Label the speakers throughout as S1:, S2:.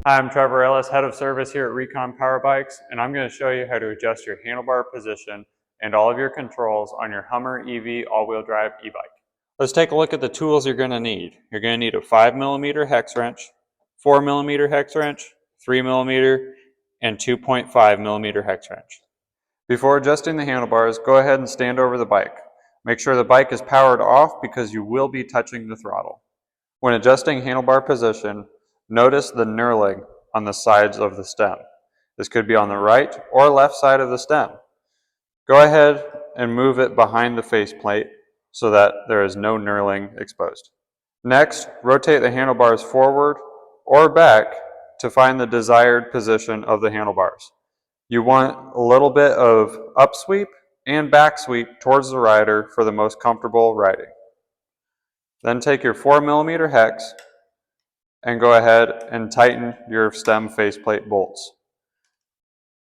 S1: Hi, I'm Trevor Ellis, Head of Service here at Recon Power Bikes, and I'm going to show you how to adjust your handlebar position and all of your controls on your Hummer EV all-wheel drive e-bike. Let's take a look at the tools you're going to need. You're going to need a 5mm hex wrench, 4mm hex wrench, 3mm, and 2.5mm hex wrench. Before adjusting the handlebars, go ahead and stand over the bike. Make sure the bike is powered off because you will be touching the throttle. When adjusting handlebar position, notice the knurling on the sides of the stem. This could be on the right or left side of the stem. Go ahead and move it behind the faceplate so that there is no knurling exposed. Next, rotate the handlebars forward or back to find the desired position of the handlebars. You want a little bit of upsweep and back sweep towards the rider for the most comfortable riding. Then take your 4mm hex and go ahead and tighten your stem faceplate bolts.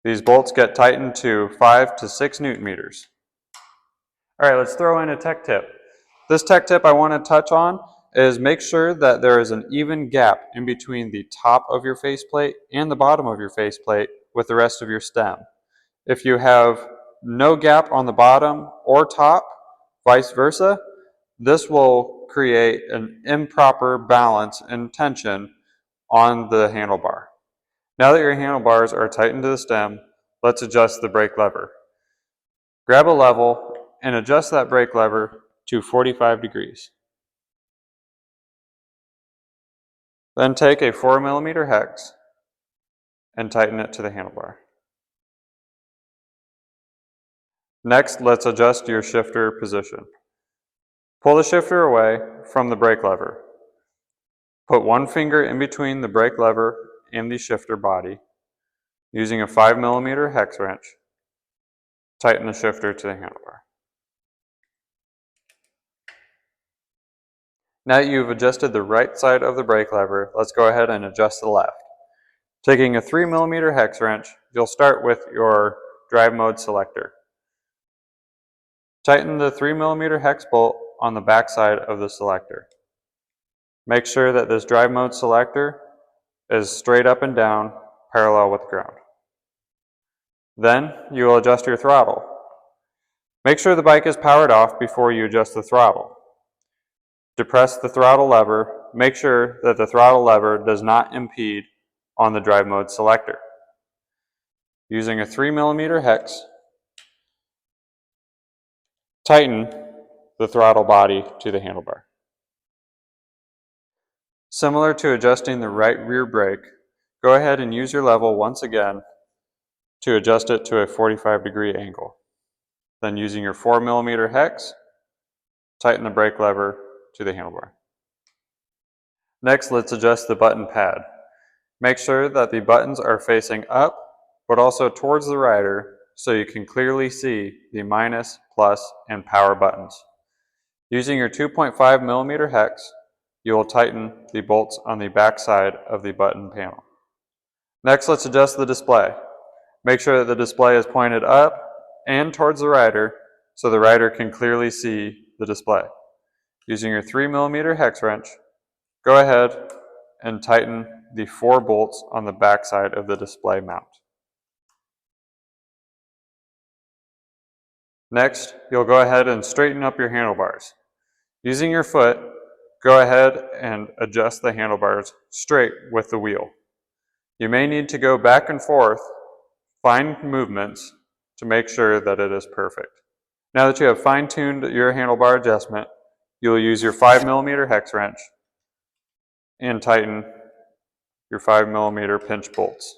S1: These bolts get tightened to 5 to 6 Newton meters. All right, let's throw in a tech tip. This tech tip I want to touch on is make sure that there is an even gap in between the top of your faceplate and the bottom of your faceplate with the rest of your stem. If you have no gap on the bottom or top, vice versa, this will create an improper balance and tension on the handlebar. Now that your handlebars are tightened to the stem, let's adjust the brake lever. Grab a level and adjust that brake lever to 45 degrees. Then take a 4mm hex and tighten it to the handlebar. Next, let's adjust your shifter position. Pull the shifter away from the brake lever. Put one finger in between the brake lever and the shifter body. Using a 5mm hex wrench, tighten the shifter to the handlebar. Now that you've adjusted the right side of the brake lever, let's go ahead and adjust the left. Taking a 3mm hex wrench, you'll start with your drive mode selector. Tighten the 3mm hex bolt on the back side of the selector. Make sure that this drive mode selector is straight up and down, parallel with the ground. Then you will adjust your throttle. Make sure the bike is powered off before you adjust the throttle. Depress the throttle lever. Make sure that the throttle lever does not impede on the drive mode selector. Using a 3mm hex, tighten the throttle body to the handlebar. Similar to adjusting the right rear brake, go ahead and use your level once again to adjust it to a 45-degree angle. Then using your 4mm hex, tighten the brake lever to the handlebar. Next, let's adjust the button pad. Make sure that the buttons are facing up, but also towards the rider so you can clearly see the minus, plus, and power buttons. Using your 2.5mm hex, you will tighten the bolts on the back side of the button panel. Next, let's adjust the display. Make sure that the display is pointed up and towards the rider so the rider can clearly see the display. Using your 3mm hex wrench, go ahead and tighten the 4 bolts on the back side of the display mount. Next, you'll go ahead and straighten up your handlebars. Using your foot, go ahead and adjust the handlebars straight with the wheel. You may need to go back and forth, fine movements to make sure that it is perfect. Now that you have fine-tuned your handlebar adjustment, you'll use your 5mm hex wrench and tighten your 5mm pinch bolts.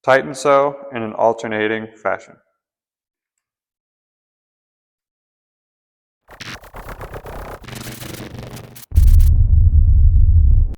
S1: Tighten so in an alternating fashion.